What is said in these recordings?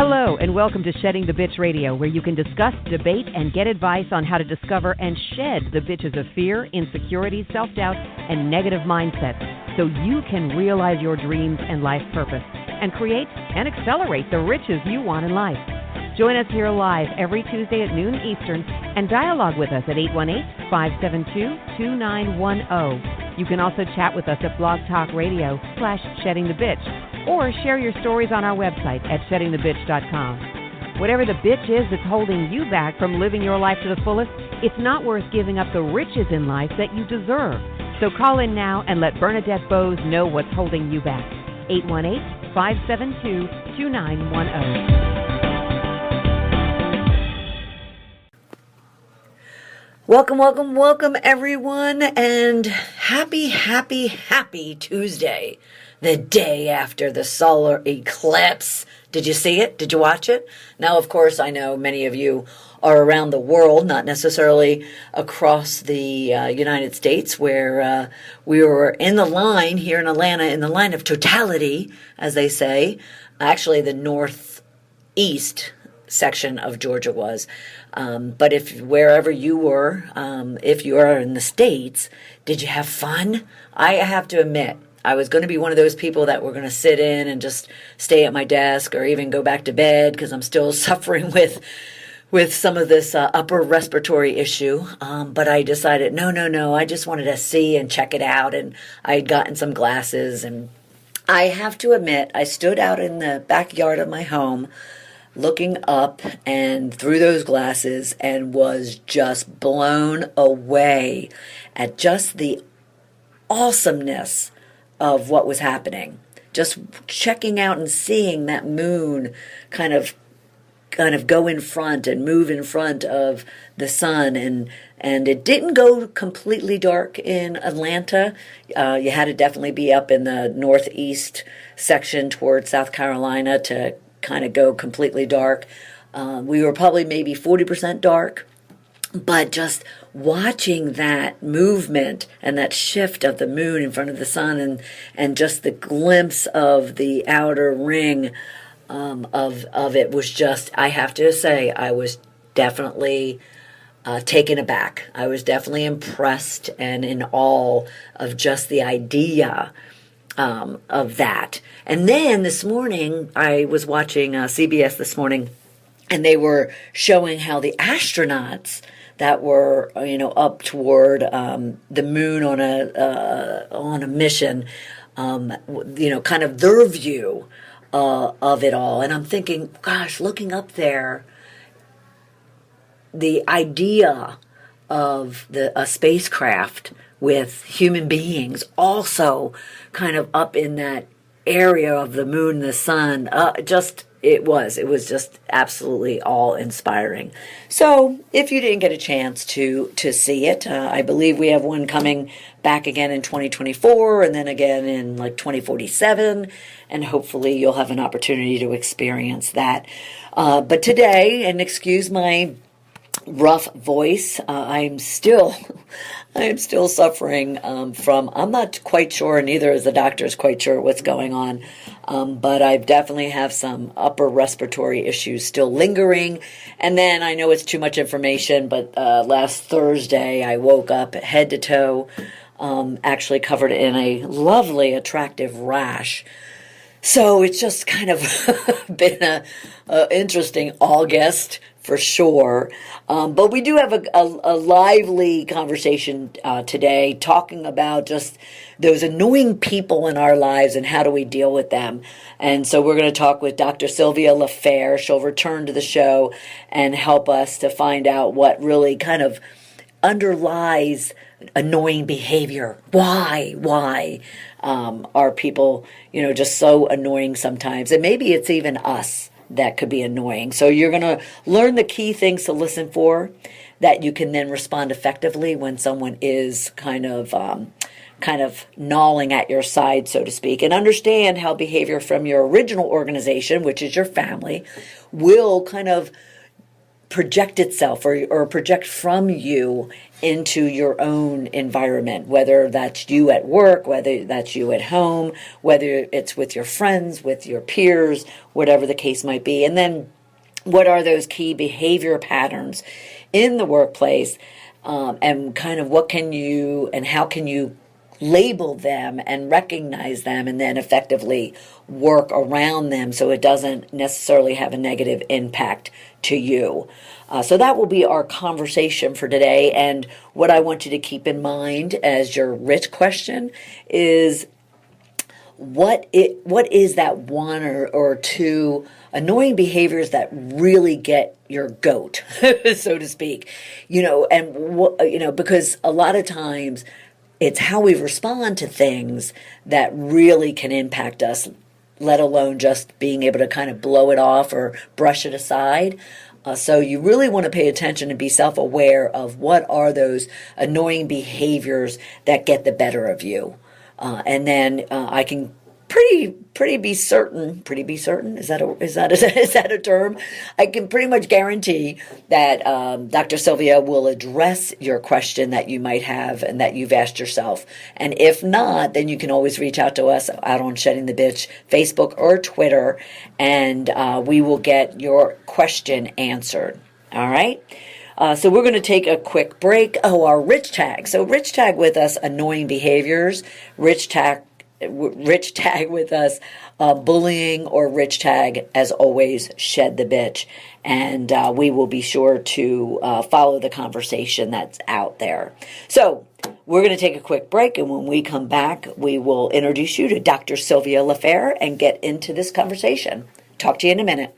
Hello, and welcome to Shedding the Bitch Radio, where you can discuss, debate, and get advice on how to discover and shed the bitches of fear, insecurity, self-doubt, and negative mindsets so you can realize your dreams and life purpose and create and accelerate the riches you want in life. Join us here live every Tuesday at noon Eastern and dialogue with us at 818-572-2910. You can also chat with us at Blog Talk Radio /SheddingTheBitch or share your stories on our website at sheddingthebitch.com. Whatever the bitch is that's holding you back from living your life to the fullest, it's not worth giving up the riches in life that you deserve. So call in now and let Bernadette Bose know what's holding you back. 818-572-2910. Welcome, everyone, and happy Tuesday, the day after the solar eclipse. Did you see it? Did you watch it? Now, of course, I know many of you are around the world, not necessarily across the United States, where we were in the line here in Atlanta, in the line of totality, as they say. Actually, the northeast section of Georgia was. But if wherever you were, if you are in the States, did you have fun? I have to admit, I was going to be one of those people that were going to sit in and just stay at my desk or even go back to bed because I'm still suffering with some of this upper respiratory issue. But I decided, no, I just wanted to see and check it out. And I had gotten some glasses. And I have to admit, I stood out in the backyard of my home looking up and through those glasses and was just blown away at just the awesomeness of what was happening. Just checking out and seeing that moon kind of go in front and move in front of the sun, and it didn't go completely dark in Atlanta. You had to definitely be up in the northeast section towards South Carolina to kind of go completely dark. We were probably maybe 40% dark, but just watching that movement and that shift of the moon in front of the sun and just the glimpse of the outer ring of it was just, I have to say, I was definitely taken aback. I was definitely impressed and in awe of just the idea of that. And then this morning, I was watching CBS this morning, and they were showing how the astronauts that were, up toward the moon on a mission, kind of their view of it all. And I'm thinking, gosh, looking up there, the idea of a spacecraft with human beings also kind of up in that area of the moon and the sun, it was just absolutely awe-inspiring. So if you didn't get a chance to see it, I believe we have one coming back again in 2024 and then again in like 2047, and hopefully you'll have an opportunity to experience that. But today, and excuse my rough voice, I am still suffering from, I'm not quite sure, and neither is the doctor is quite sure what's going on, but I definitely have some upper respiratory issues still lingering. And then I know it's too much information, but last Thursday I woke up head to toe, actually covered in a lovely, attractive rash. So it's just kind of been a interesting August for sure. But we do have a lively conversation today talking about just those annoying people in our lives and how do we deal with them. And so we're going to talk with Dr. Sylvia LaFair. She'll return to the show and help us to find out what really kind of underlies annoying behavior. Why are people, just so annoying sometimes? And maybe it's even us that could be annoying. So you're going to learn the key things to listen for that you can then respond effectively when someone is kind of gnawing at your side, so to speak, and understand how behavior from your original organization, which is your family, will kind of project itself or project from you into your own environment, whether that's you at work, whether that's you at home, whether it's with your friends, with your peers, whatever the case might be. And then what are those key behavior patterns in the workplace, and kind of what can you and how can you label them and recognize them and then effectively work around them so it doesn't necessarily have a negative impact to you. So that will be our conversation for today. And what I want you to keep in mind as your rich question is what is that one or two annoying behaviors that really get your goat, so to speak, and because a lot of times it's how we respond to things that really can impact us, let alone just being able to kind of blow it off or brush it aside. So you really want to pay attention and be self-aware of what are those annoying behaviors that get the better of you. And then I can pretty be certain, is that a term? I can pretty much guarantee that Dr. Sylvia will address your question that you might have and that you've asked yourself. And if not, then you can always reach out to us out on Shedding the Bitch Facebook or Twitter, and we will get your question answered. All right? So we're going to take a quick break. Oh, our rich tag. So rich tag with us, annoying behaviors. Rich tag with us, bullying, or rich tag, as always, Shed the Bitch. And we will be sure to follow the conversation that's out there. So we're going to take a quick break, and when we come back, we will introduce you to Dr. Sylvia LaFair and get into this conversation. Talk to you in a minute.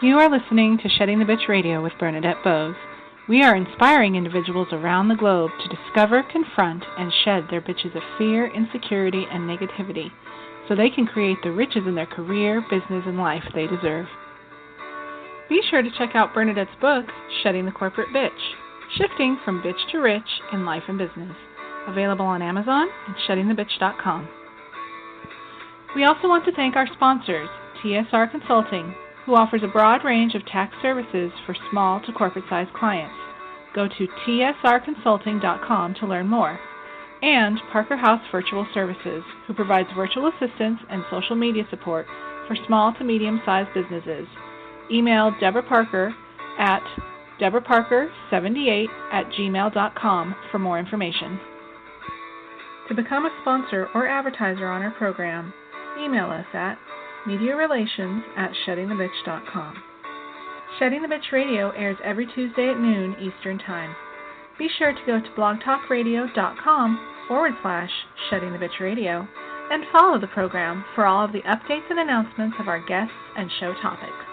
You are listening to Shedding the Bitch Radio with Bernadette Bose. We are inspiring individuals around the globe to discover, confront, and shed their bitches of fear, insecurity, and negativity so they can create the riches in their career, business, and life they deserve. Be sure to check out Bernadette's book, Shedding the Corporate Bitch, Shifting from Bitch to Rich in Life and Business, available on Amazon and sheddingthebitch.com. We also want to thank our sponsors, TSR Consulting, who offers a broad range of tax services for small to corporate-sized clients. Go to tsrconsulting.com to learn more. And Parker House Virtual Services, who provides virtual assistance and social media support for small to medium-sized businesses. Email Deborah Parker at deborahparker78@gmail.com for more information. To become a sponsor or advertiser on our program, email us at mediarelations@sheddingthebitch.com. Shedding the Bitch Radio airs every Tuesday at noon Eastern Time. Be sure to go to blogtalkradio.com/Shedding the Bitch Radio and follow the program for all of the updates and announcements of our guests and show topics.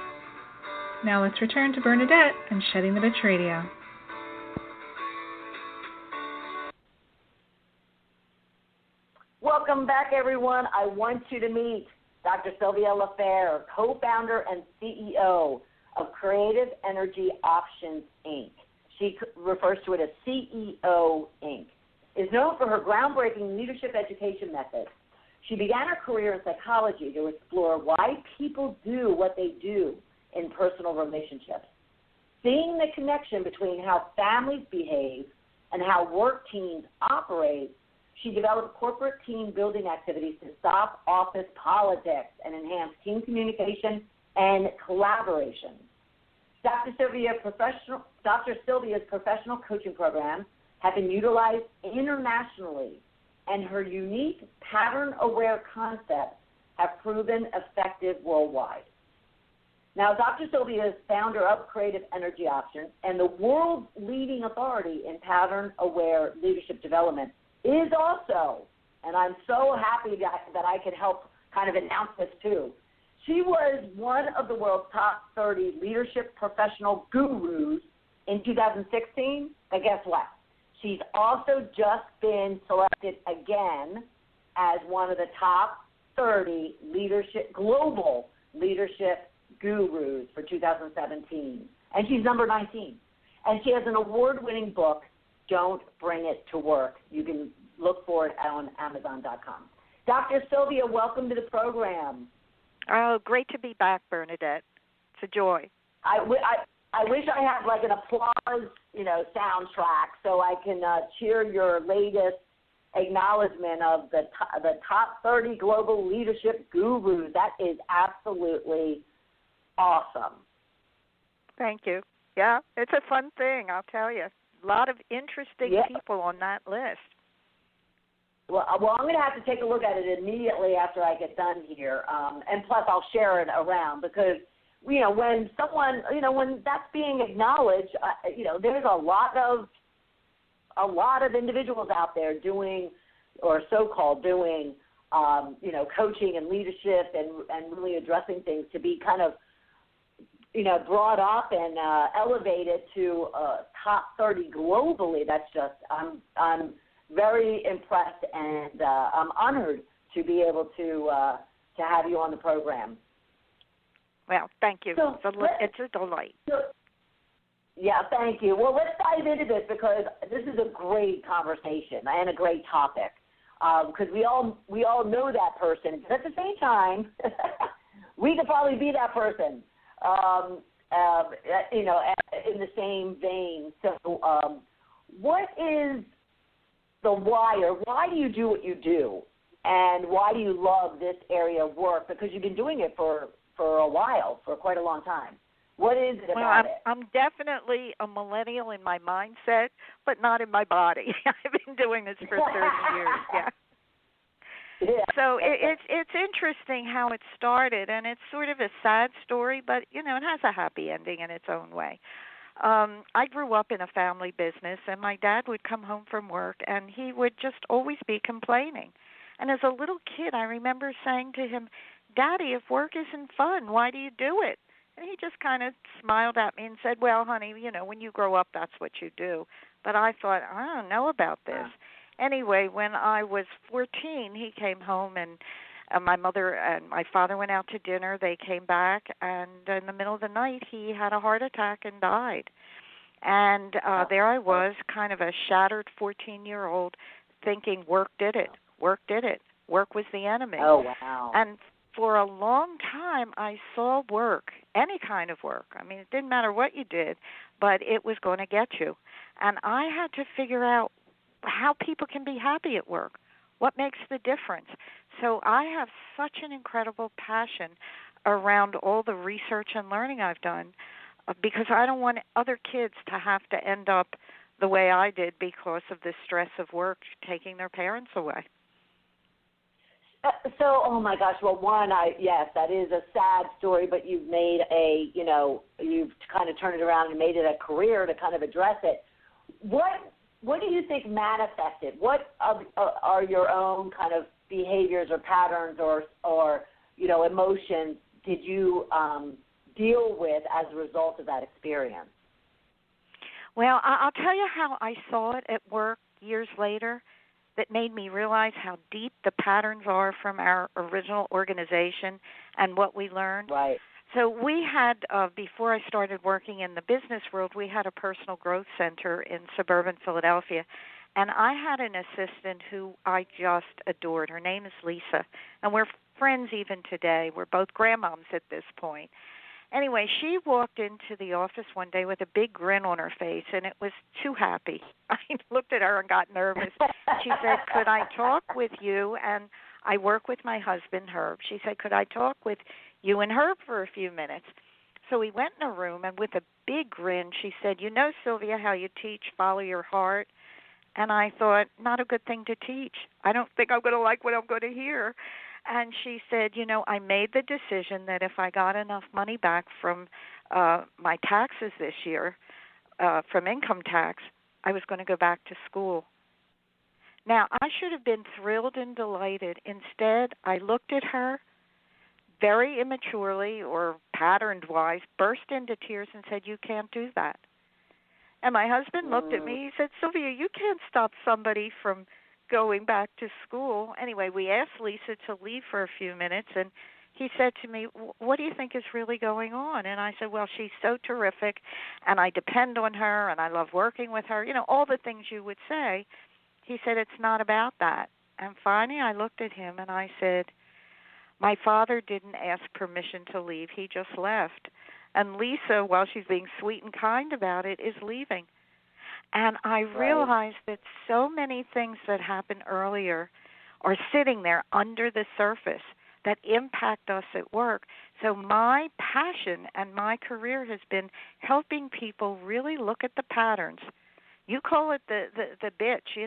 Now let's return to Bernadette and Shedding the Bitch Radio. Welcome back, everyone. I want you to meet Dr. Sylvia LaFair, co-founder and CEO of Creative Energy Options, Inc. She refers to it as CEO, Inc. Is known for her groundbreaking leadership education methods. She began her career in psychology to explore why people do what they do in personal relationships. Seeing the connection between how families behave and how work teams operate, she developed corporate team building activities to stop office politics and enhance team communication and collaboration. Dr. Sylvia's professional coaching programs have been utilized internationally, and her unique pattern-aware concepts have proven effective worldwide. Now, Dr. Sylvia is founder of Creative Energy Options and the world's leading authority in pattern-aware leadership development, is also, and I'm so happy that I could help kind of announce this too, she was one of the world's top 30 leadership professional gurus in 2016, but guess what? She's also just been selected again as one of the top 30 global leadership gurus for 2017, and she's number 19. And she has an award-winning book, Don't Bring It to Work. You can look for it on Amazon.com. Dr. Sylvia, welcome to the program. Oh, great to be back, Bernadette. It's a joy. I wish I had like an applause, soundtrack so I can cheer your latest acknowledgement of the top 30 global leadership gurus. That is absolutely awesome. Thank you. Yeah, it's a fun thing, I'll tell you. A lot of interesting people on that list. Well, I'm going to have to take a look at it immediately after I get done here, and plus I'll share it around because, when someone, when that's being acknowledged, there's a lot of individuals out there doing, or so-called doing, coaching and leadership and really addressing things to be kind of, brought up and elevated to top 30 globally. That's just, I'm very impressed and I'm honored to be able to have you on the program. Well, thank you. So it's a delight. Yeah, thank you. Well, let's dive into this because this is a great conversation and a great topic because we all know that person. But at the same time, we could probably be that person, in the same vein. So what is the why, or why do you do what you do, and why do you love this area of work? Because you've been doing it for a while, for quite a long time. What is it about it? I'm definitely a millennial in my mindset, but not in my body. I've been doing this for 30 years, yeah. So it's interesting how it started, and it's sort of a sad story, but, it has a happy ending in its own way. I grew up in a family business, and my dad would come home from work, and he would just always be complaining. And as a little kid, I remember saying to him, Daddy, if work isn't fun, why do you do it? And he just kind of smiled at me and said, well, honey, when you grow up, that's what you do. But I thought, I don't know about this. Anyway, when I was 14, he came home, and my mother and my father went out to dinner. They came back, and in the middle of the night, he had a heart attack and died. And there I was, kind of a shattered 14-year-old, thinking work did it. Work did it. Work was the enemy. Oh, wow. And for a long time, I saw work, any kind of work. I mean, it didn't matter what you did, but it was going to get you. And I had to figure out how people can be happy at work. What makes the difference? So I have such an incredible passion around all the research and learning I've done because I don't want other kids to have to end up the way I did because of the stress of work taking their parents away. So, oh my gosh, well, yes, that is a sad story, but you've made you've kind of turned it around and made it a career to kind of address it. What do you think manifested? What are your own kind of behaviors or patterns or emotions did you deal with as a result of that experience? Well, I'll tell you how I saw it at work years later that made me realize how deep the patterns are from our original organization and what we learned. Right. So we had, before I started working in the business world, we had a personal growth center in suburban Philadelphia. And I had an assistant who I just adored. Her name is Lisa. And we're friends even today. We're both grandmoms at this point. Anyway, she walked into the office one day with a big grin on her face, and it was too happy. I looked at her and got nervous. She said, could I talk with you? And I work with my husband, Herb. She said, could I talk with you and Herb for a few minutes? So we went in a room, and with a big grin, she said, Sylvia, how you teach follow your heart? And I thought, not a good thing to teach. I don't think I'm going to like what I'm going to hear. And she said, I made the decision that if I got enough money back from my taxes this year, from income tax, I was going to go back to school. Now, I should have been thrilled and delighted. Instead, I looked at her very immaturely or patterned-wise, burst into tears and said, you can't do that. And my husband looked at me. He said, Sylvia, you can't stop somebody from going back to school. Anyway, we asked Lisa to leave for a few minutes, and he said to me, what do you think is really going on? And I said, well, she's so terrific, and I depend on her, and I love working with her, all the things you would say. He said, it's not about that. And finally I looked at him and I said, my father didn't ask permission to leave. He just left. And Lisa, while she's being sweet and kind about it, is leaving. And I realized that so many things that happened earlier are sitting there under the surface that impact us at work. So my passion and my career has been helping people really look at the patterns. You call it the bitch,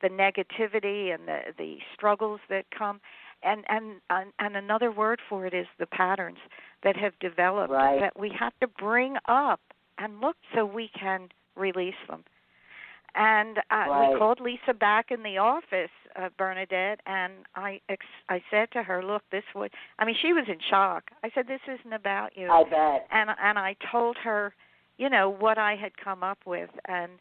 the negativity and the struggles that come. And another word for it is the patterns that have developed that we have to bring up and look so we can release them. And we called Lisa back in the office, Bernadette, and I said to her, look, she was in shock. I said, this isn't about you. I bet. And I told her, what I had come up with. And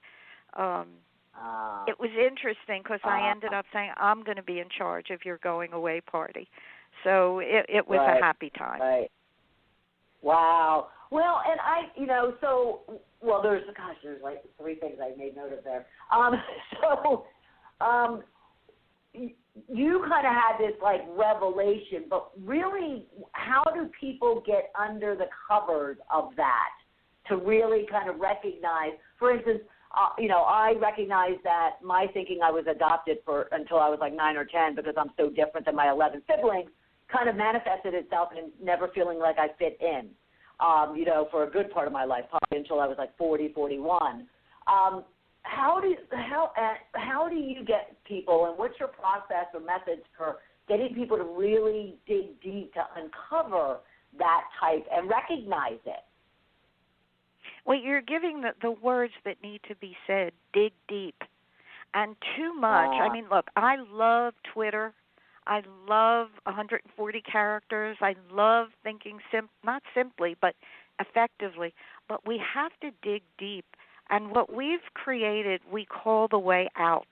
it was interesting because I ended up saying, I'm going to be in charge of your going away party. So it was a happy time. Right. Wow. Well, and there's like 3 things I made note of there. You kind of had this like revelation, but really, how do people get under the covers of that to really kind of recognize? For instance, I recognize that my thinking I was adopted until I was like 9 or 10 because I'm so different than my 11 siblings kind of manifested itself in never feeling like I fit in. For a good part of my life, probably until I was like 40, 41. How do you get people, and what's your process or methods for getting people to really dig deep to uncover that type and recognize it? Well, you're giving the words that need to be said, dig deep. And too much. Look, I love Twitter. I love 140 characters. I love thinking not simply, but effectively. But we have to dig deep. And what we've created, we call the way out.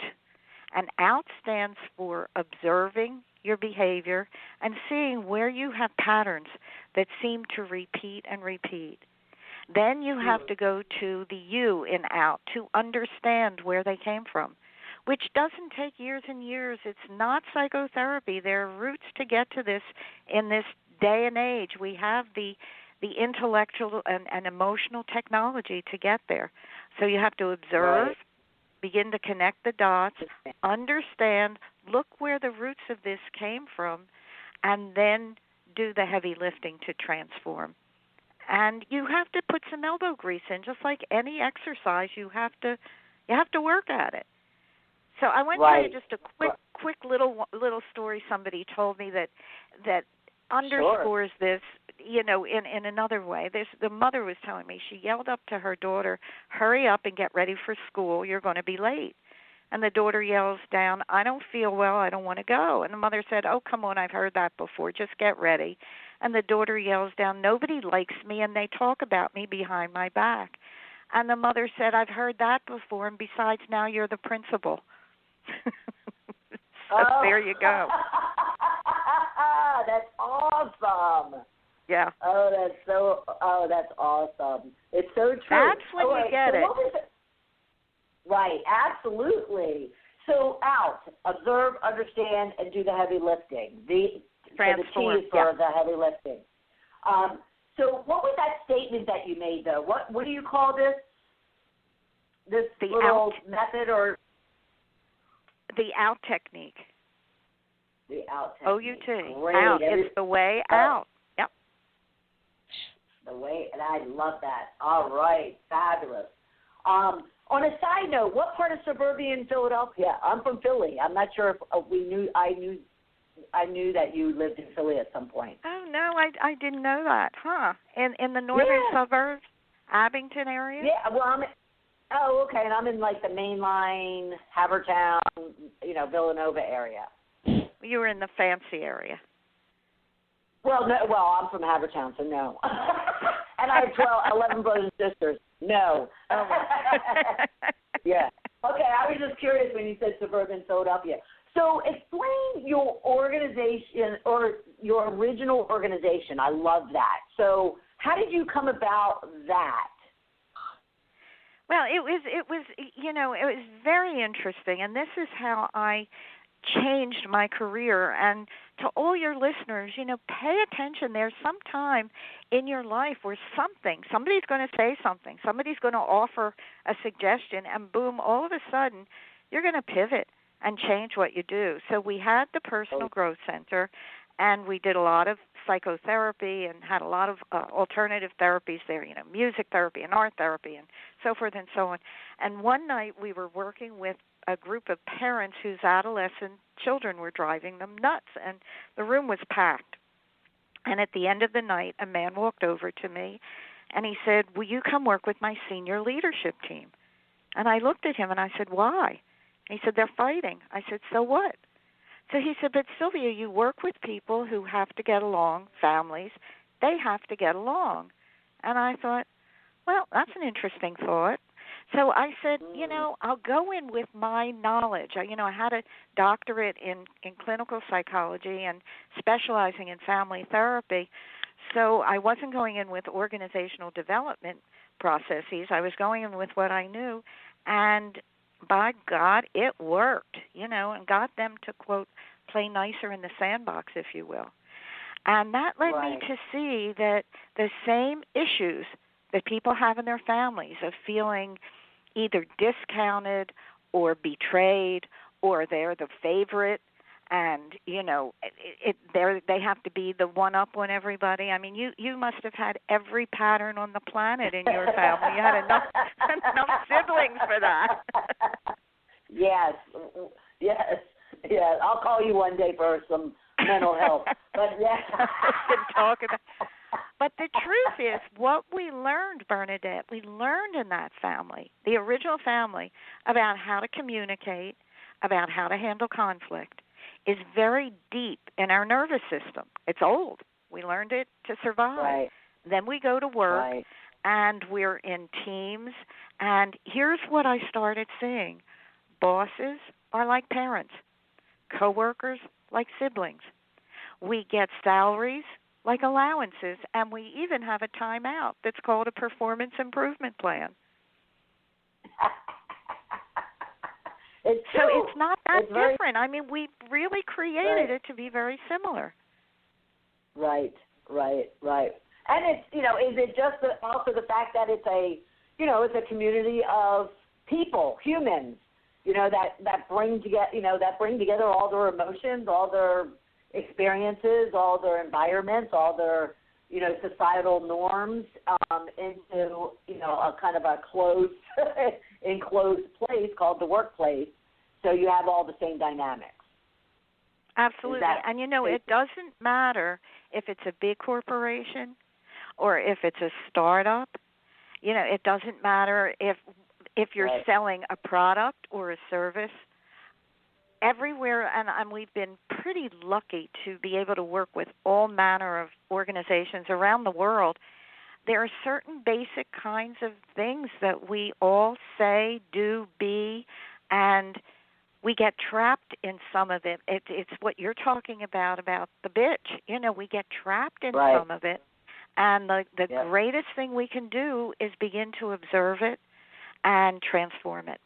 And out stands for observing your behavior and seeing where you have patterns that seem to repeat and repeat. Then you have to go to the you in out to understand where they came from, which doesn't take years and years. It's not psychotherapy. There are routes to get to this in this day and age. We have the intellectual and emotional technology to get there. So you have to observe, begin to connect the dots, understand, look where the roots of this came from, and then do the heavy lifting to transform. And you have to put some elbow grease in, just like any exercise. You have to work at it. So I want to tell you just a quick little story somebody told me that underscores this, in another way. The mother was telling me, she yelled up to her daughter, hurry up and get ready for school, you're going to be late. And the daughter yells down, I don't feel well, I don't want to go. And the mother said, oh, come on, I've heard that before, just get ready. And the daughter yells down, nobody likes me and they talk about me behind my back. And the mother said, I've heard that before, and besides, now you're the principal. So there you go. That's awesome. Yeah. That's awesome. It's so true. That's when you get it. Right, absolutely. So out, observe, understand, and do the heavy lifting. The T for the heavy lifting. So what was that statement that you made, though? What do you call this? This little method or? The out technique. The out technique. O-U-T. Great. Out. It's the way out. Yep. The way, and I love that. All right. Fabulous. On a side note, what part of suburban Philadelphia? I'm from Philly. I'm not sure if I knew that you lived in Philly at some point. Oh, no, I didn't know that. Huh. In the northern suburbs, Abington area? Yeah, well, okay, and I'm in like the main line, Havertown, Villanova area. You were in the fancy area. Well, I'm from Havertown, so no. And I have 11 brothers and sisters. No. Oh. Yeah. Okay, I was just curious when you said suburban Philadelphia. So explain your organization or your original organization. I love that. So how did you come about that? Well, it was very interesting, and this is how I changed my career. And to all your listeners, pay attention. There's some time in your life where somebody's going to say something, somebody's going to offer a suggestion, and boom, all of a sudden, you're going to pivot and change what you do. So we had the Personal Growth Center, and we did a lot of psychotherapy and had a lot of alternative therapies there, music therapy and art therapy and so forth and so on. And one night we were working with a group of parents whose adolescent children were driving them nuts, and the room was packed. And at the end of the night, a man walked over to me, and he said, "Will you come work with my senior leadership team?" And I looked at him, and I said, "Why?" And he said, "They're fighting." I said, "So what?" So he said, "But Sylvia, you work with people who have to get along, families. They have to get along." And I thought, well, that's an interesting thought. So I said, I'll go in with my knowledge. I had a doctorate in clinical psychology and specializing in family therapy. So I wasn't going in with organizational development processes. I was going in with what I knew. And by God, it worked, and got them to, quote, play nicer in the sandbox, if you will. And that led me to see that the same issues that people have in their families of feeling either discounted or betrayed, or they're the favorite, and they have to be the one-up on everybody. I mean, you must have had every pattern on the planet in your family. You had enough siblings for that. Yes. I'll call you one day for some mental health. But But the truth is, what we learned, Bernadette, we learned in that family, the original family, about how to communicate, about how to handle conflict, is very deep in our nervous system. It's old. We learned it to survive. Right. Then we go to work, and we're in teams. And here's what I started seeing. Bosses are like parents. Coworkers like siblings. We get salaries like allowances, and we even have a timeout that's called a performance improvement plan. It's true. So it's not that different. I mean, we really created it to be very similar. Right. And it's, is it just also the fact that it's it's a community of people, humans, that bring together all their emotions, all their experiences, all their environments, all their, societal norms into, a kind of a closed, enclosed place called the workplace. So you have all the same dynamics. Absolutely. And, it doesn't matter if it's a big corporation or if it's a startup. It doesn't matter if you're selling a product or a service. Everywhere, and we've been pretty lucky to be able to work with all manner of organizations around the world. There are certain basic kinds of things that we all say, do, be, and we get trapped in some of it. It's what you're talking about the bitch. We get trapped in some of it. And the greatest thing we can do is begin to observe it and transform it.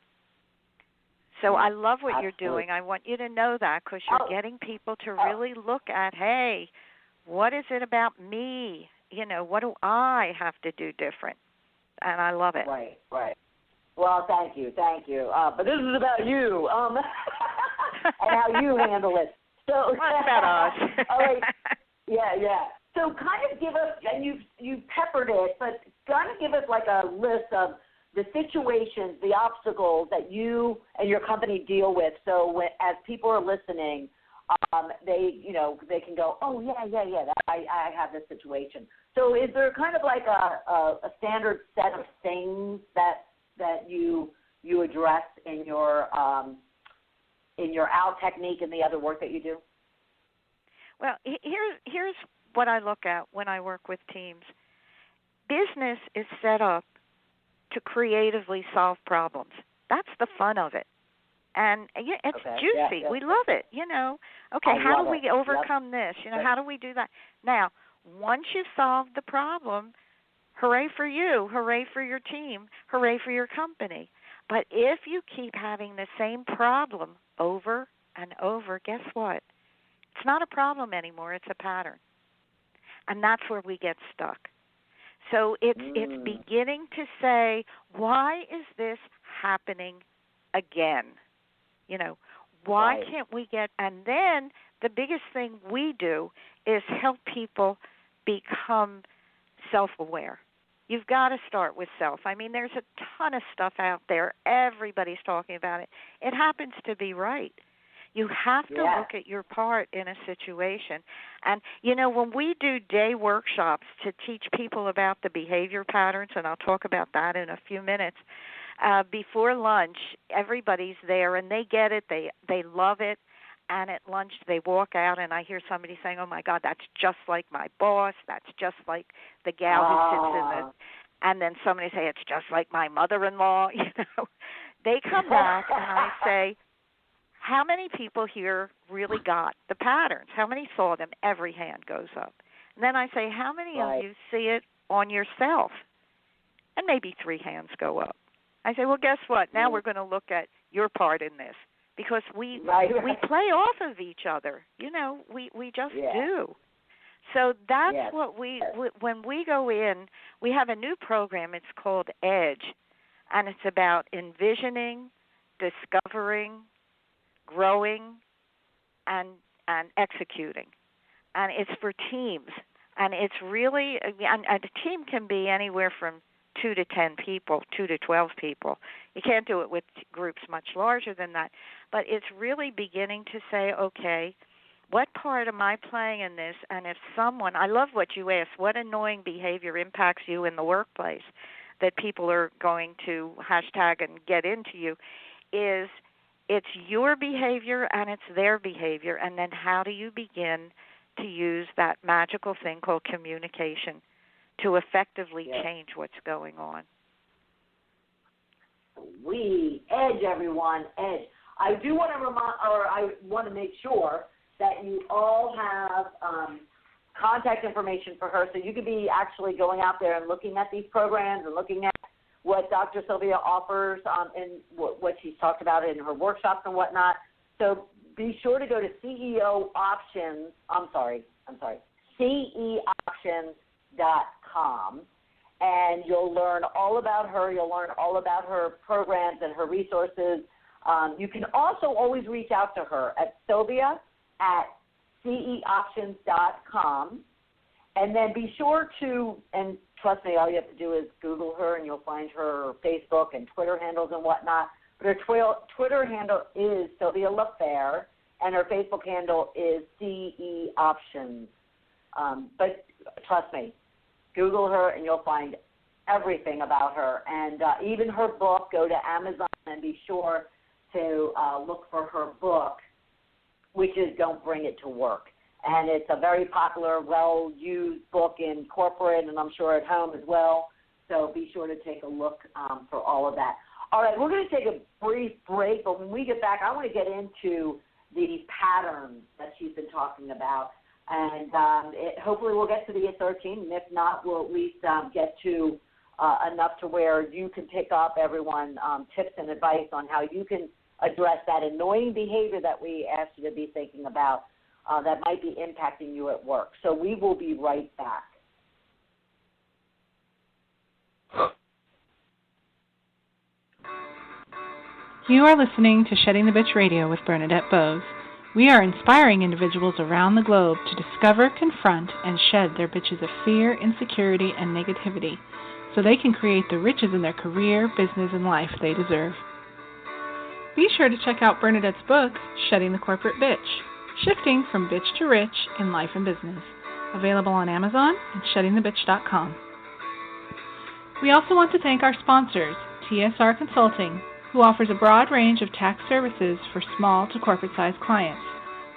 So I love what you're doing. I want you to know that because you're getting people to really look at, hey, what is it about me? What do I have to do different? And I love it. Right. Well, thank you. But this is about you and how you handle it. So what about us? All right. Yeah. So kind of give us, and you've peppered it, but kind of give us like a list of the situations, the obstacles that you and your company deal with. So as people are listening, they can go, oh yeah, I have this situation. So is there kind of like a standard set of things that you address in your OWL technique and the other work that you do? Well, here's what I look at when I work with teams. Business is set up to creatively solve problems. That's the fun of it. And it's juicy. Yeah. We love it, Okay, how do we overcome this? How do we do that? Now, once you solve the problem, hooray for you, hooray for your team, hooray for your company. But if you keep having the same problem over and over, guess what? It's not a problem anymore. It's a pattern. And that's where we get stuck. So it's beginning to say, why is this happening again? You know, why can't we get, and then the biggest thing we do is help people become self-aware. You've got to start with self. I mean, there's a ton of stuff out there. Everybody's talking about it. It happens to be right. You have to look at your part in a situation. And, you know, when we do day workshops to teach people about the behavior patterns, and I'll talk about that in a few minutes, before lunch, everybody's there, and they get it. They love it. And at lunch, they walk out, and I hear somebody saying, oh, my God, that's just like my boss. That's just like the gal who sits in the – and then somebody say, it's just like my mother-in-law. You know, they come back, and I say, how many people here really got the patterns? How many saw them? Every hand goes up. And then I say, how many of you see it on yourself? And maybe 3 hands go up. I say, well, guess what? Now we're going to look at your part in this because we play off of each other. You know, we just do. So that's what when we go in, we have a new program. It's called EDGE, and it's about envisioning, discovering, growing, and executing. And it's for teams. And it's really, and a team can be anywhere from 2 to 10 people, 2 to 12 people. You can't do it with groups much larger than that. But it's really beginning to say, okay, what part am I playing in this? And if someone, I love what you asked, what annoying behavior impacts you in the workplace that people are going to hashtag and get into you is it's your behavior and it's their behavior. And then how do you begin to use that magical thing called communication to effectively change what's going on? EDGE, everyone, EDGE. I do want to I want to make sure that you all have contact information for her, so you could be actually going out there and looking at these programs and looking at what Dr. Sylvia offers and what she's talked about in her workshops and whatnot. So be sure to go to CEOptions.com, and you'll learn all about her. You'll learn all about her programs and her resources. You can also always reach out to her at Sylvia@CEOptions.com, and then be sure to, and trust me, all you have to do is Google her, and you'll find her Facebook and Twitter handles and whatnot. But her Twitter handle is Sylvia LaFair, and her Facebook handle is CEOptions. But trust me, Google her, and you'll find everything about her. And even her book, go to Amazon and be sure to look for her book, which is Don't Bring It to Work. And it's a very popular, well-used book in corporate, and I'm sure at home as well. So be sure to take a look for all of that. All right, we're going to take a brief break, but when we get back, I want to get into the patterns that she's been talking about. And hopefully we'll get to the 13, and if not, we'll at least get to enough to where you can pick up, everyone, tips and advice on how you can address that annoying behavior that we asked you to be thinking about that might be impacting you at work. So we will be right back. You are listening to Shedding the Bitch Radio with Bernadette Bose. We are inspiring individuals around the globe to discover, confront, and shed their bitches of fear, insecurity, and negativity so they can create the riches in their career, business, and life they deserve. Be sure to check out Bernadette's book, Shedding the Corporate Bitch, Shifting from Bitch to Rich in Life and Business, available on Amazon and sheddingthebitch.com. We also want to thank our sponsors, TSR Consulting, who offers a broad range of tax services for small to corporate-sized clients.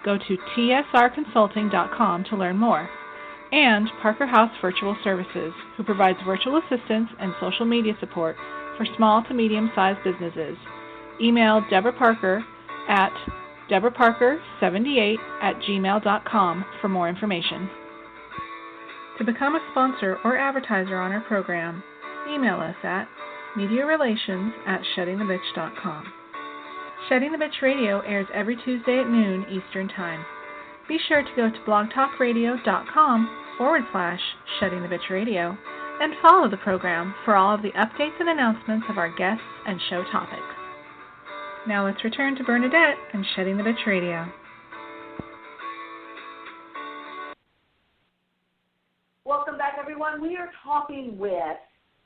Go to tsrconsulting.com to learn more. And Parker House Virtual Services, who provides virtual assistance and social media support for small to medium-sized businesses. Email Deborah Parker at deborahparker78@gmail.com for more information. To become a sponsor or advertiser on our program, email us at mediarelations@sheddingthebitch.com. Shedding the Bitch Radio airs every Tuesday at noon Eastern Time. Be sure to go to blogtalkradio.com/Shedding the Bitch Radio and follow the program for all of the updates and announcements of our guests and show topics. Now let's return to Bernadette and Shedding the Bitch Radio. Welcome back, everyone. We are talking with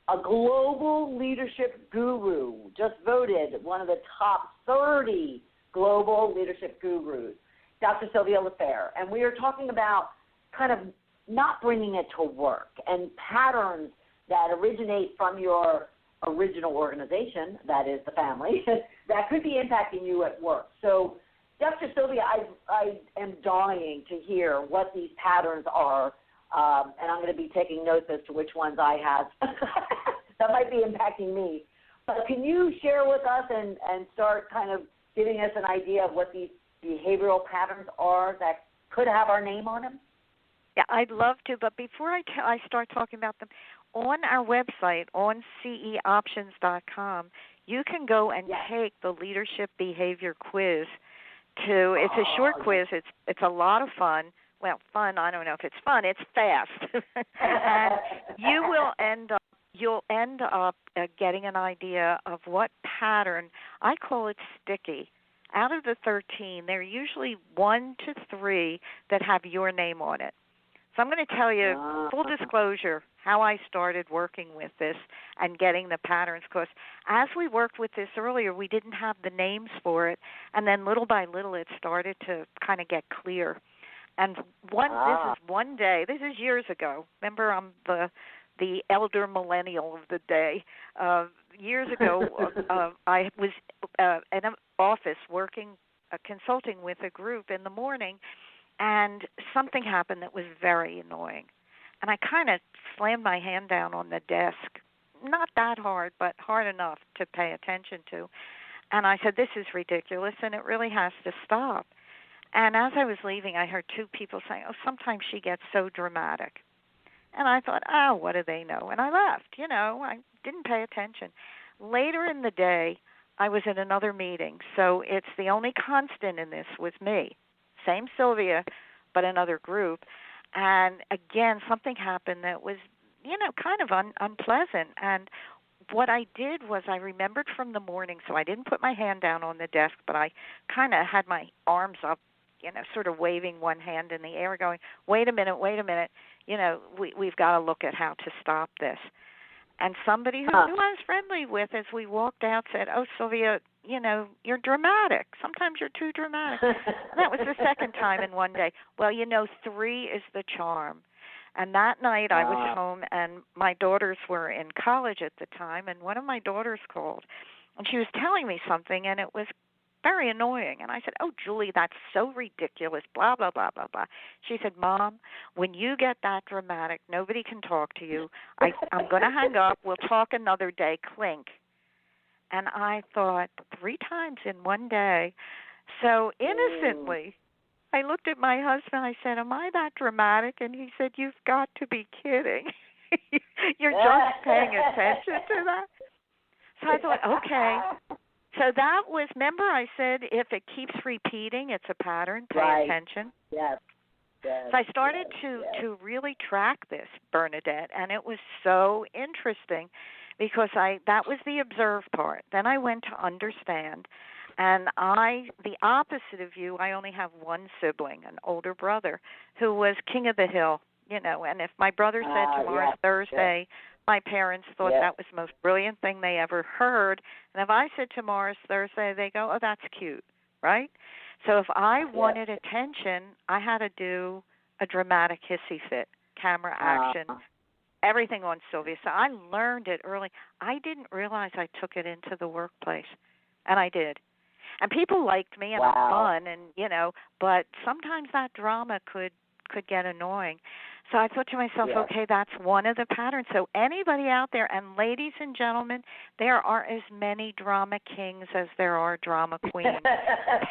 a global leadership guru, just voted one of the top 30 global leadership gurus, Dr. Sylvia LaFair. And we are talking about kind of not bringing it to work and patterns that originate from your original organization, that is the family, that could be impacting you at work. So, Dr. Sylvia, I am dying to hear what these patterns are, and I'm going to be taking notes as to which ones I have that might be impacting me. But can you share with us and start kind of giving us an idea of what these behavioral patterns are that could have our name on them? Yeah, I'd love to, but before I start talking about them, on our website, on ceoptions.com, you can go and take the leadership behavior quiz. It's a short quiz. It's a lot of fun. Well, fun, I don't know if it's fun. It's fast. And you'll end up getting an idea of what pattern. I call it sticky. Out of the 13, there are usually 1 to 3 that have your name on it. So I'm going to tell you, full disclosure, how I started working with this and getting the patterns. Because as we worked with this earlier, we didn't have the names for it. And then little by little, it started to kind of get clear. And this is years ago. Remember, I'm the elder millennial of the day. Years ago, I was in an office working, consulting with a group in the morning, and something happened that was very annoying. And I kind of slammed my hand down on the desk, not that hard, but hard enough to pay attention to. And I said, this is ridiculous, and it really has to stop. And as I was leaving, I heard 2 people saying, oh, sometimes she gets so dramatic. And I thought, oh, what do they know? And I left. I didn't pay attention. Later in the day, I was in another meeting, so it's the only constant in this was me. Same Sylvia, but another group. And again, something happened that was, kind of unpleasant. And what I did was I remembered from the morning, so I didn't put my hand down on the desk, but I kind of had my arms up, sort of waving one hand in the air going, wait a minute, we've got to look at how to stop this. And somebody who I was friendly with as we walked out said, oh, Sylvia, you're dramatic. Sometimes you're too dramatic. And that was the second time in one day. Well, 3 is the charm. And that night I was home, and my daughters were in college at the time, and one of my daughters called, and she was telling me something, and it was very annoying. And I said, oh, Julie, that's so ridiculous, blah, blah, blah, blah, blah. She said, Mom, when you get that dramatic, nobody can talk to you. I'm going to hang up. We'll talk another day. Clink. And I thought 3 times in one day. So innocently, I looked at my husband. I said, am I that dramatic? And he said, you've got to be kidding. You're just paying attention to that? So I thought, okay. So that was, remember I said if it keeps repeating, it's a pattern, pay attention. Yes. So I started to really track this, Bernadette, and it was so interesting because that was the observe part. Then I went to understand, and the opposite of you, I only have one sibling, an older brother, who was king of the hill, and if my brother said tomorrow's Thursday, my parents thought that was the most brilliant thing they ever heard. And if I said tomorrow's Thursday, they go, oh, that's cute, right? So if I wanted attention, I had to do a dramatic hissy fit, camera action, everything on Sylvia. So I learned it early. I didn't realize I took it into the workplace, and I did. And people liked me, and I'm fun, and but sometimes that drama could get annoying. So I thought to myself, okay, that's one of the patterns. So anybody out there, and ladies and gentlemen, there are as many drama kings as there are drama queens.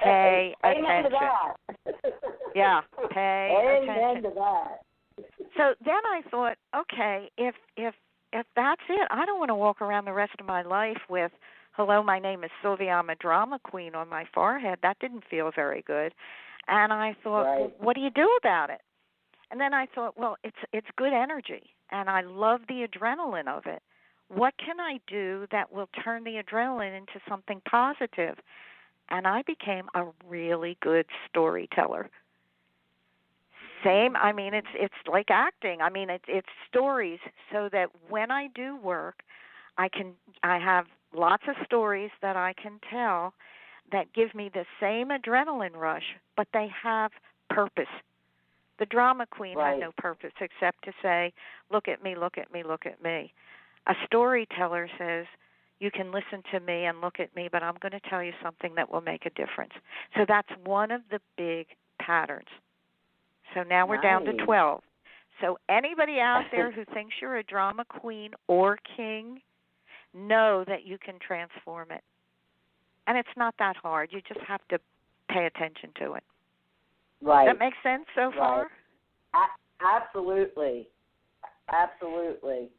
Pay attention. Amen to that. Yeah, pay attention. Amen to that. So then I thought, okay, if that's it, I don't want to walk around the rest of my life with, hello, my name is Sylvia, I'm a drama queen on my forehead. That didn't feel very good. And I thought, well, what do you do about it? And then I thought, well, it's good energy, and I love the adrenaline of it. What can I do that will turn the adrenaline into something positive? And I became a really good storyteller. I mean, it's like acting. I mean, it's stories, so that when I do work, I have lots of stories that I can tell that give me the same adrenaline rush, but they have purpose. The drama queen had no purpose except to say, look at me, look at me, look at me. A storyteller says, you can listen to me and look at me, but I'm going to tell you something that will make a difference. So that's one of the big patterns. So now we're down to 12. So anybody out there who thinks you're a drama queen or king, know that you can transform it. And it's not that hard. You just have to pay attention to it. Right. That makes sense so far? Absolutely. Absolutely.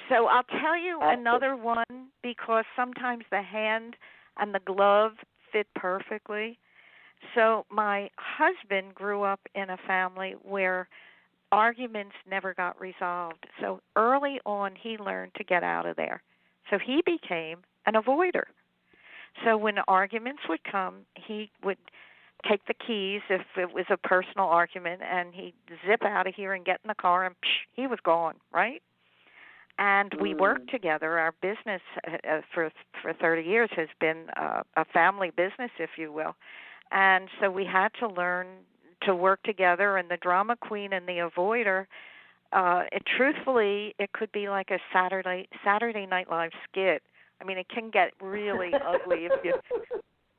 So I'll tell you another one, because sometimes the hand and the glove fit perfectly. So my husband grew up in a family where arguments never got resolved. So early on, he learned to get out of there. So he became an avoider. So when arguments would come, he would take the keys if it was a personal argument, and he'd zip out of here and get in the car, and he was gone, right? And we worked together. Our business for 30 years has been a family business, if you will. And so we had to learn to work together, and the drama queen and the avoider, truthfully, it could be like a Saturday Night Live skit. I mean, it can get really ugly if you.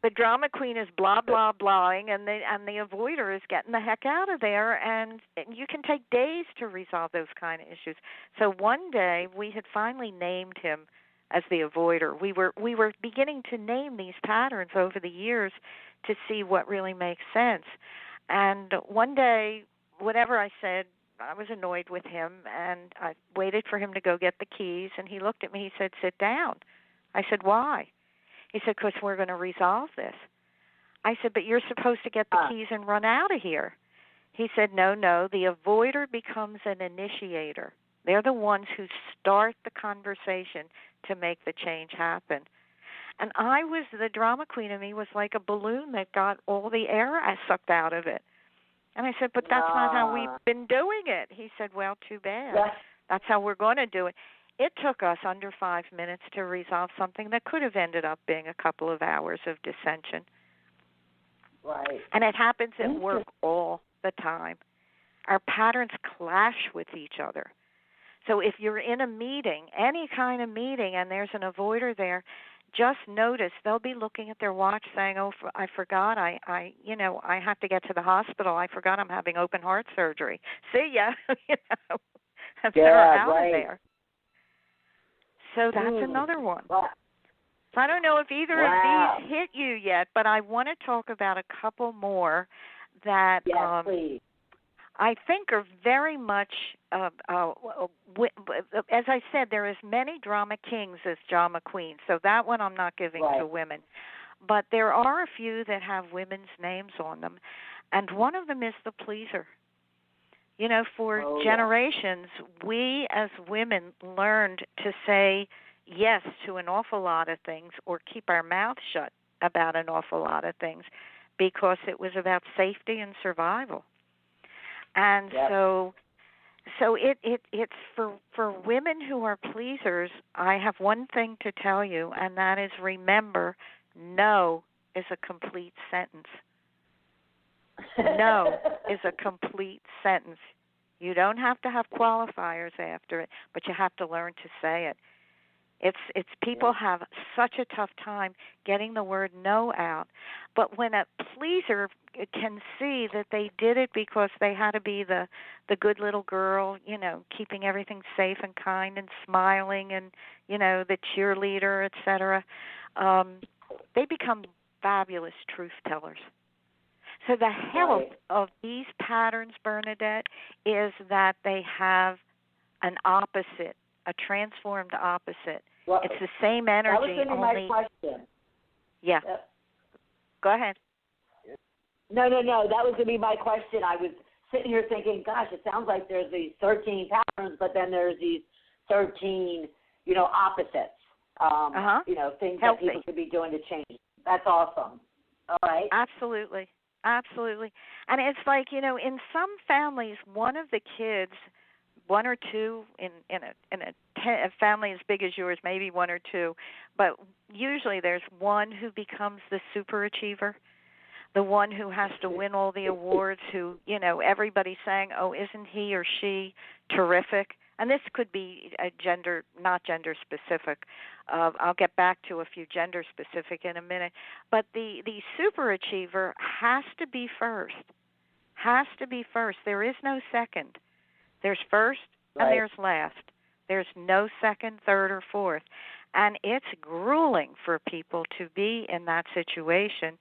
The drama queen is blah blah blahing, and the avoider is getting the heck out of there, and you can take days to resolve those kind of issues. So one day we had finally named him as the avoider. We were beginning to name these patterns over the years to see what really makes sense. And one day, whatever I said, I was annoyed with him, and I waited for him to go get the keys, and he looked at me. He said, "Sit down." I said, "Why?" He said, "Because we're going to resolve this." I said, "But you're supposed to get the keys and run out of here." He said, No, the avoider becomes an initiator. They're the ones who start the conversation to make the change happen. And the drama queen in me was like a balloon that got all the air sucked out of it. And I said, "But that's not how we've been doing it." He said, "Well, too bad. That's how we're going to do it." It took us under 5 minutes to resolve something that could have ended up being a couple of hours of dissension. Right. And it happens at work all the time. Our patterns clash with each other. So if you're in a meeting, any kind of meeting, and there's an avoider there, just notice they'll be looking at their watch saying, "Oh, I forgot. I have to get to the hospital. I forgot I'm having open heart surgery. See ya." They're out of there. So that's another one. Wow. So I don't know if either of these hit you yet, but I want to talk about a couple more that I think are very much, as I said, there is many drama kings as drama queens, so that one I'm not giving to women. But there are a few that have women's names on them, and one of them is the pleaser. You know, for generations, we as women learned to say yes to an awful lot of things or keep our mouth shut about an awful lot of things because it was about safety and survival. And so it's for women who are pleasers, I have one thing to tell you, and that is remember, no is a complete sentence. No is a complete sentence. You don't have to have qualifiers after it, but you have to learn to say it. It's people have such a tough time getting the word no out. But when a pleaser can see that they did it because they had to be the good little girl, you know, keeping everything safe and kind and smiling and, you know, the cheerleader, etc., they become fabulous truth tellers. So the health of these patterns, Bernadette, is that they have an opposite, a transformed opposite. Well, It's the same energy. That was going to be my question. Yeah. Go ahead. No. That was going to be my question. I was sitting here thinking, gosh, it sounds like there's these 13 patterns, but then there's these 13, opposites. Things Healthy. that people could be doing to change. That's awesome. All right. Absolutely. And it's like, in some families, one of the kids, one or two in a family as big as yours, maybe one or two, but usually there's one who becomes the super achiever, the one who has to win all the awards, who, everybody's saying, oh, isn't he or she terrific? And this could be not gender specific. I'll get back to a few gender specific in a minute. But the super achiever has to be first. There is no second. There's first and there's last. There's no second, third, or fourth. And it's grueling for people to be in that situation,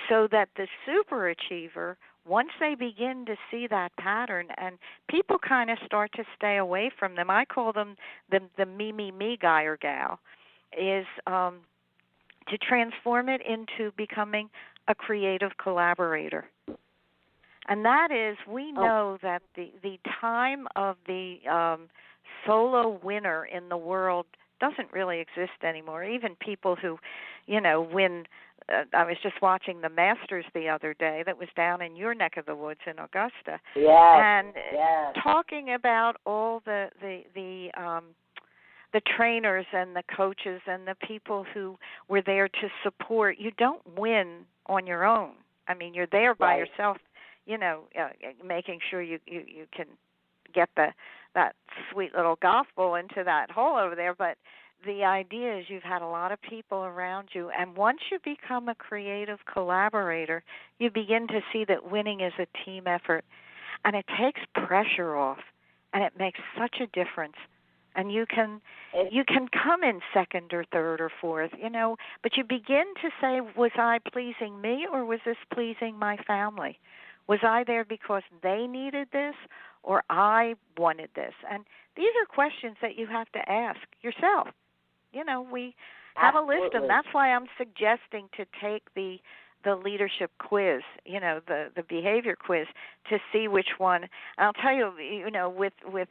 so that the super achiever, once they begin to see that pattern, and people kind of start to stay away from them, I call them the me guy or gal, is to transform it into becoming a creative collaborator. And that is, we know that the time of the solo winner in the world doesn't really exist anymore. Even people who, win. I was just watching the Masters the other day that was down in your neck of the woods in Augusta. And talking about all the trainers and the coaches and the people who were there to support. You don't win on your own. I mean, you're there by yourself, making sure you can get that sweet little golf ball into that hole over there, but the idea is you've had a lot of people around you, and once you become a creative collaborator, you begin to see that winning is a team effort, and it takes pressure off, and it makes such a difference. And you can come in second or third or fourth, but you begin to say, was I pleasing me or was this pleasing my family? Was I there because they needed this or I wanted this? And these are questions that you have to ask yourself. We have a list of them. That's why I'm suggesting to take the leadership quiz, the behavior quiz, to see which one. And I'll tell you, with it was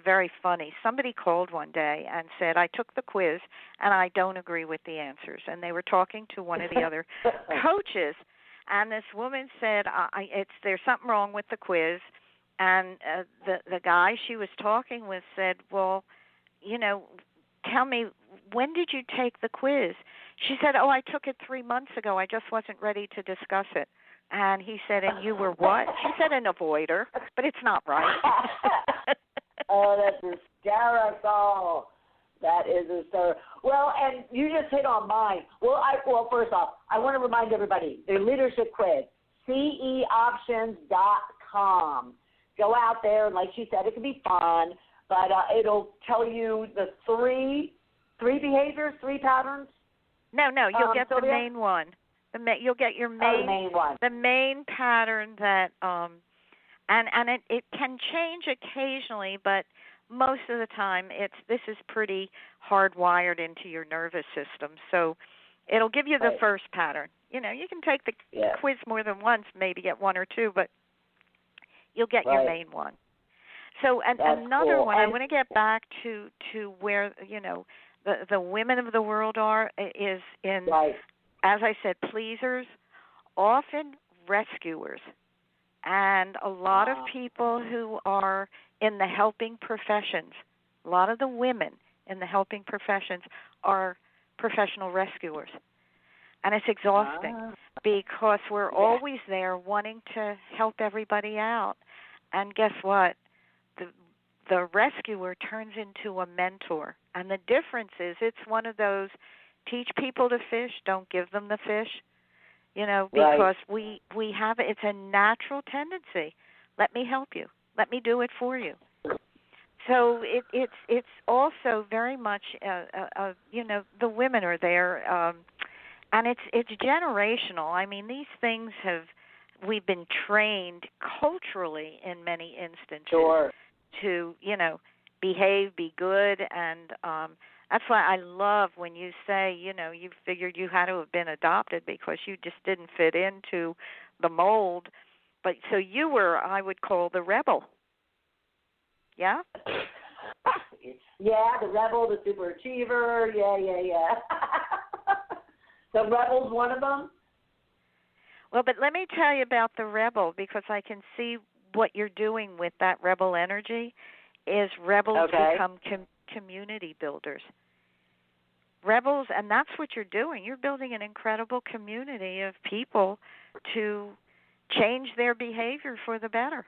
very funny. Somebody called one day and said, I took the quiz and I don't agree with the answers. And they were talking to one of the other coaches, and this woman said, there's something wrong with the quiz. And the guy she was talking with said, well, tell me, when did you take the quiz? She said, I took it 3 months ago. I just wasn't ready to discuss it. And he said, and you were what? She said, an avoider, but it's not right. Oh, that's hysterical. That is hysterical. Well, and you just hit on mine. Well, first off, I want to remind everybody, the leadership quiz, ceoptions.com. Go out there, and like she said, it can be fun, but it'll tell you the three behaviors, 3 patterns. No, you'll get the main one. You'll get your main one. The main pattern that, and it can change occasionally, but most of the time this is pretty hardwired into your nervous system. So it'll give you the first pattern. You can take the quiz more than once, maybe get 1 or 2, but you'll get your main one. So another one, I want to get back to where, the women of the world is in, as I said, pleasers, often rescuers. And a lot of people who are in the helping professions, a lot of the women in the helping professions are professional rescuers. And it's exhausting because we're always there wanting to help everybody out. And guess what? The rescuer turns into a mentor. And the difference is it's one of those teach people to fish, don't give them the fish, because we have it's a natural tendency. Let me help you. Let me do it for you. So it's also very much the women are there, and it's generational. I mean, these things we've been trained culturally in many instances to behave, be good, and That's why I love when you say, you figured you had to have been adopted because you just didn't fit into the mold. But so you were, I would call, the rebel. Yeah? Yeah, the rebel, the super achiever. Yeah. The rebel's one of them? Well, but let me tell you about the rebel, because I can see what you're doing with that rebel energy is rebels become community builders. Rebels, and that's what you're doing. You're building an incredible community of people to change their behavior for the better.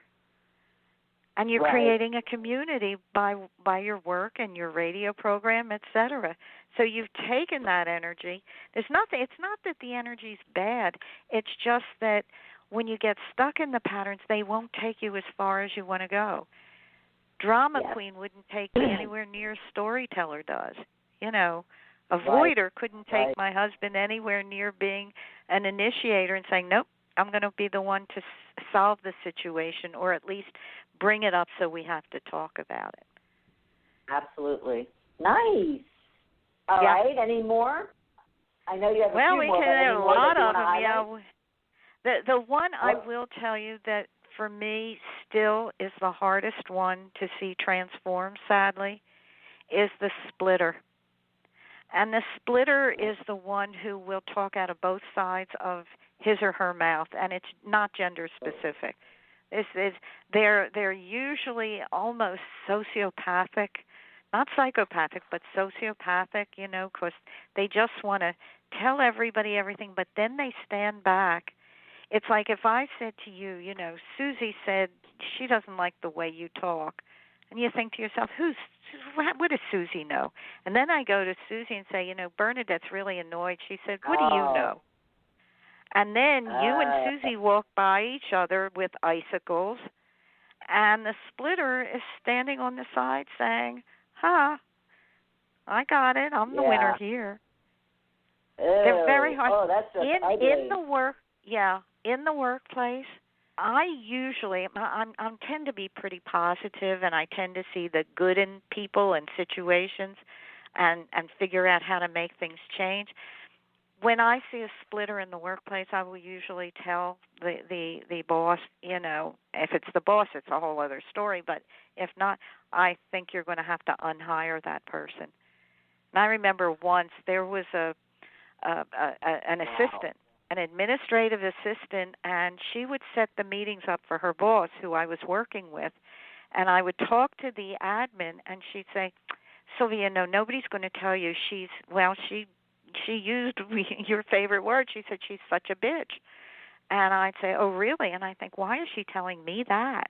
And you're creating a community by your work and your radio program, etc. So you've taken that energy. It's not that the energy's bad. It's just that when you get stuck in the patterns, they won't take you as far as you want to go. Drama queen wouldn't take me anywhere near storyteller does. Avoider couldn't take my husband anywhere near being an initiator and saying, nope, I'm going to be the one to solve the situation, or at least bring it up so we have to talk about it. Absolutely. Nice. All right. Any more? I know you have a few more. Well, we can have a lot of them. Highlight? The one I will tell you that for me still is the hardest one to see transform, sadly, is the splitter. And the splitter is the one who will talk out of both sides of his or her mouth, and it's not gender specific. They're usually almost sociopathic, not psychopathic, but sociopathic, because they just want to tell everybody everything, but then they stand back. It's like if I said to you, Susie said she doesn't like the way you talk, and you think to yourself, what does Susie know? And then I go to Susie and say, Bernadette's really annoyed. She said, what do you know? And then you and Susie walk by each other with icicles, and the splitter is standing on the side saying, I got it. I'm the winner here. Ew. They're very hard. Oh, that's just ugly. In the workplace, I usually I tend to be pretty positive, and I tend to see the good in people and situations, and figure out how to make things change. When I see a splitter in the workplace, I will usually tell the boss, if it's the boss, it's a whole other story. But if not, I think you're going to have to unhire that person. And I remember once there was an assistant, an administrative assistant, and she would set the meetings up for her boss, who I was working with. And I would talk to the admin, and she'd say, Sylvia, no, nobody's going to tell you she used your favorite word. She said she's such a bitch. And I'd say, oh, really? And I think, why is she telling me that?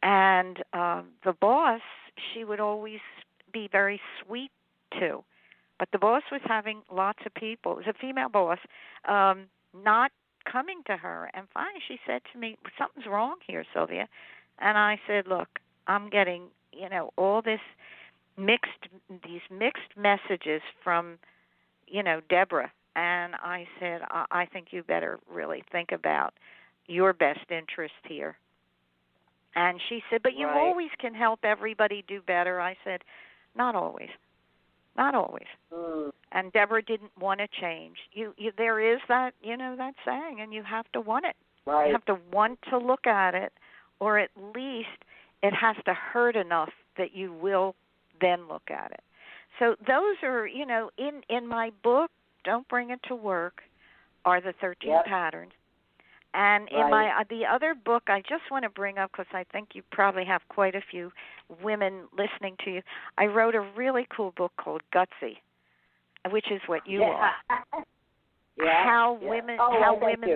And the boss, she would always be very sweet to. But the boss was having lots of people. It was a female boss, not coming to her. And finally she said to me, something's wrong here, Sylvia. And I said, look, I'm getting, all these mixed messages from Deborah, and I said, I think you better really think about your best interest here. And she said, but you always can help everybody do better. I said, not always. Not always. And Deborah didn't want to change. There is that, that saying, and you have to want it. Right. You have to want to look at it, or at least it has to hurt enough that you will then look at it. So those are, in my book, Don't Bring It to Work, are the 13 patterns. And in the other book, I just want to bring up, because I think you probably have quite a few women listening to you, I wrote a really cool book called Gutsy, which is what you are. How women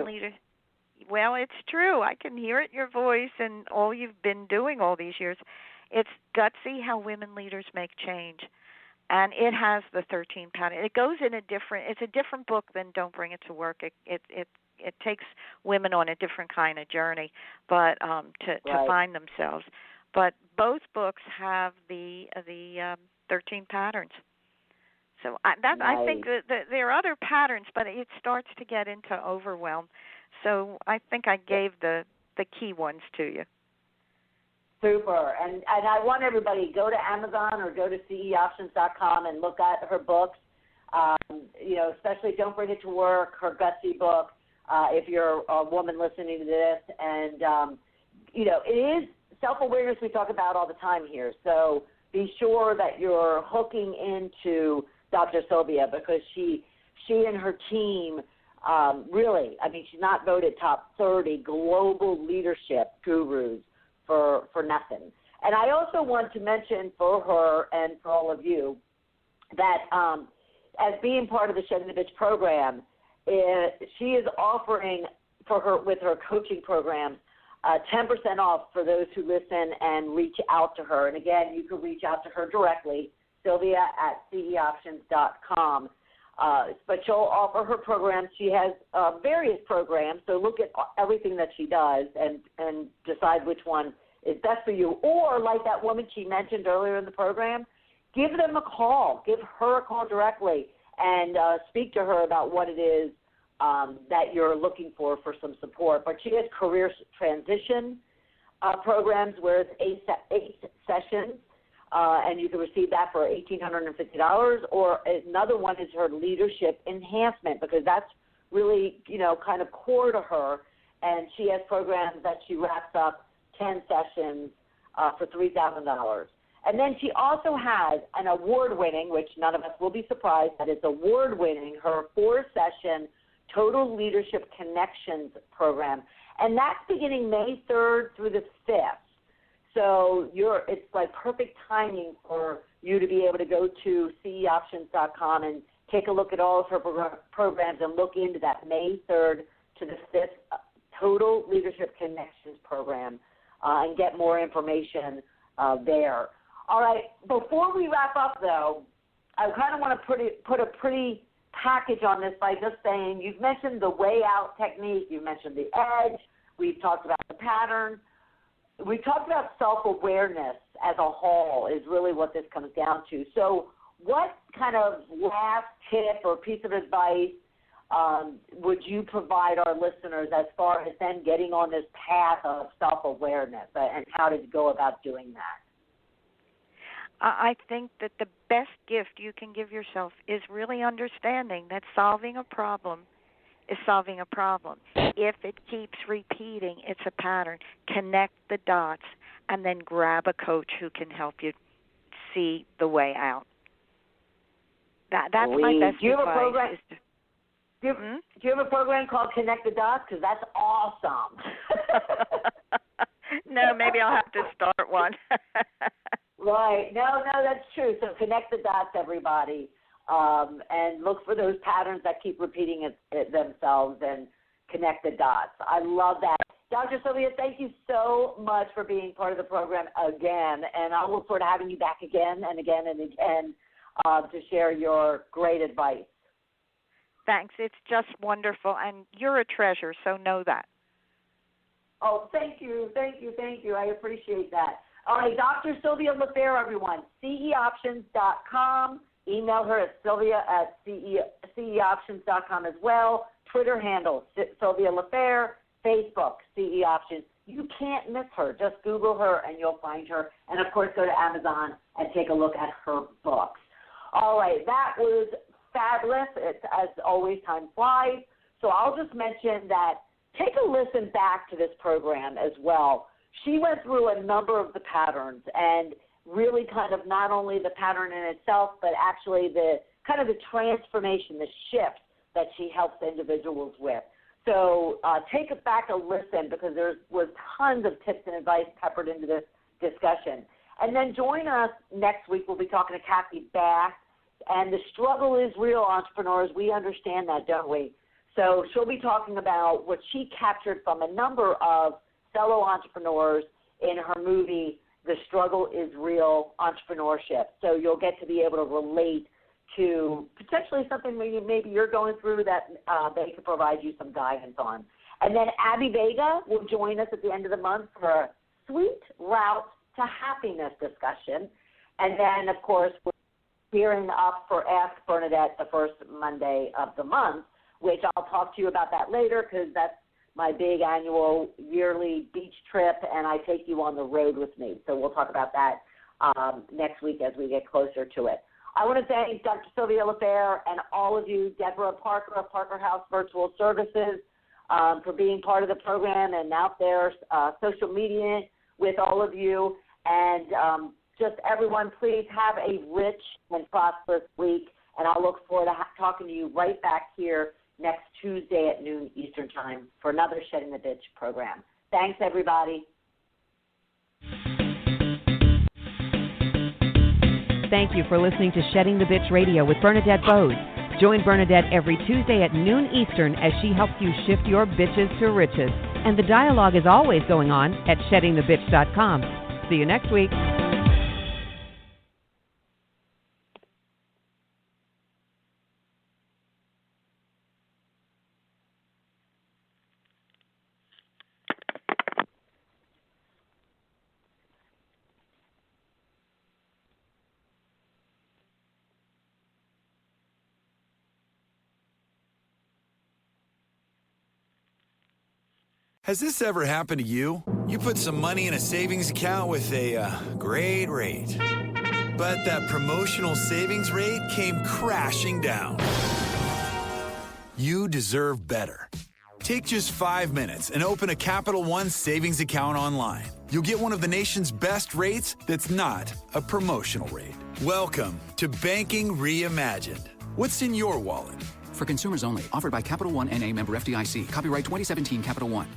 leaders. Well, it's true. I can hear it in your voice and all you've been doing all these years. It's Gutsy, How Women Leaders Make Change. And it has the 13 patterns. It goes in it's a different book than Don't Bring It to Work. It takes women on a different kind of journey, but to find themselves. But both books have the 13 patterns. So I think that there are other patterns, but it starts to get into overwhelm. So I think I gave the key ones to you. Super. And I want everybody, go to Amazon or go to ceoptions.com and look at her books. Especially Don't Bring It to Work, her gutsy book, if you're a woman listening to this. And, it is self-awareness we talk about all the time here. So be sure that you're hooking into Dr. Sylvia, because she and her team really, she's not voted top 30 global leadership gurus for nothing. And I also want to mention for her and for all of you that as being part of the Shedding the Bitch program, she is offering with her coaching program 10% off for those who listen and reach out to her. And again, you can reach out to her directly, Sylvia@ceoptions.com. But she'll offer her programs. She has various programs, so look at everything that she does and decide which one is best for you. Or like that woman she mentioned earlier in the program, give them a call. Give her a call directly and speak to her about what it is that you're looking for some support. But she has career transition programs where it's eight sessions, and you can receive that for $1,850. Or another one is her leadership enhancement, because that's really, kind of core to her. And she has programs that she wraps up 10 sessions for $3,000. And then she also has an award-winning, which none of us will be surprised that it's award-winning, her 4-session Total Leadership Connections program. And that's beginning May 3rd through the 5th. So it's like perfect timing for you to be able to go to ceoptions.com and take a look at all of her programs and look into that May 3rd to the 5th Total Leadership Connections program and get more information there. All right, before we wrap up, though, I kind of want to put a pretty package on this by just saying you've mentioned the way out technique, you mentioned the edge, we've talked about the pattern. We talked about self-awareness as a whole is really what this comes down to. So what kind of last tip or piece of advice would you provide our listeners as far as then getting on this path of self-awareness and how to go about doing that? I think that the best gift you can give yourself is really understanding that solving a problem is solving a problem. If it keeps repeating, it's a pattern. Connect the dots and then grab a coach who can help you see the way out. That's my best advice. Do you have a program called Connect the Dots? Because that's awesome. No, maybe I'll have to start one. Right. No, that's true. So connect the dots, everybody, and look for those patterns that keep repeating themselves and connect the dots. I love that. Dr. Sylvia, thank you so much for being part of the program again, and I look forward to having you back again and again and again to share your great advice. Thanks. It's just wonderful, and you're a treasure, so know that. Oh, thank you. I appreciate that. All right, Dr. Sylvia LaFair, everyone, ceoptions.com. Email her at sylvia@ceoptions.com as well. Twitter handle, Sylvia LaFair. Facebook, CE Options. You can't miss her. Just Google her and you'll find her. And, of course, go to Amazon and take a look at her books. All right, that was fabulous. It's, as always, time flies. So I'll just mention that take a listen back to this program as well. She went through a number of the patterns and really kind of not only the pattern in itself, but actually the kind of the transformation, the shift that she helps individuals with. So take it back a listen because there was tons of tips and advice peppered into this discussion. And then join us next week. We'll be talking to Kathy Bass. And the struggle is real, entrepreneurs. We understand that, don't we? So she'll be talking about what she captured from a number of fellow entrepreneurs in her movie, The Struggle is Real Entrepreneurship. So you'll get to be able to relate to potentially something maybe you're going through that they can provide you some guidance on. And then Abby Vega will join us at the end of the month for a sweet route to happiness discussion. And then, of course, we're gearing up for Ask Bernadette the first Monday of the month, which I'll talk to you about that later because that's my big annual yearly beach trip, and I take you on the road with me. So we'll talk about that next week as we get closer to it. I want to thank Dr. Sylvia LaFair and all of you, Deborah Parker of Parker House Virtual Services, for being part of the program and out there social media with all of you. And just everyone, please have a rich and prosperous week, and I'll look forward to talking to you right back here next Tuesday at noon Eastern Time for another Shedding the Bitch program. Thanks, everybody. Thank you for listening to Shedding the Bitch Radio with Bernadette Bose. Join Bernadette every Tuesday at noon Eastern as she helps you shift your bitches to riches. And the dialogue is always going on at sheddingthebitch.com. See you next week. Has this ever happened to you? You put some money in a savings account with a great rate, but that promotional savings rate came crashing down. You deserve better. Take just 5 minutes and open a Capital One savings account online. You'll get one of the nation's best rates that's not a promotional rate. Welcome to Banking Reimagined. What's in your wallet? For consumers only. Offered by Capital One N.A. member FDIC. Copyright 2017 Capital One.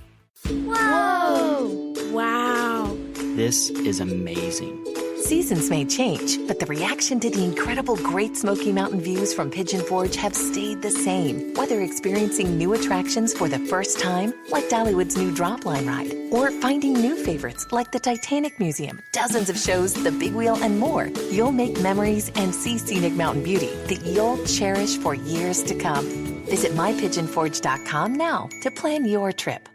Whoa! Wow! This is amazing. Seasons may change, but the reaction to the incredible Great Smoky Mountain views from Pigeon Forge have stayed the same. Whether experiencing new attractions for the first time, like Dollywood's new Dropline ride, or finding new favorites like the Titanic Museum, dozens of shows, the Big Wheel, and more, you'll make memories and see scenic mountain beauty that you'll cherish for years to come. Visit mypigeonforge.com now to plan your trip.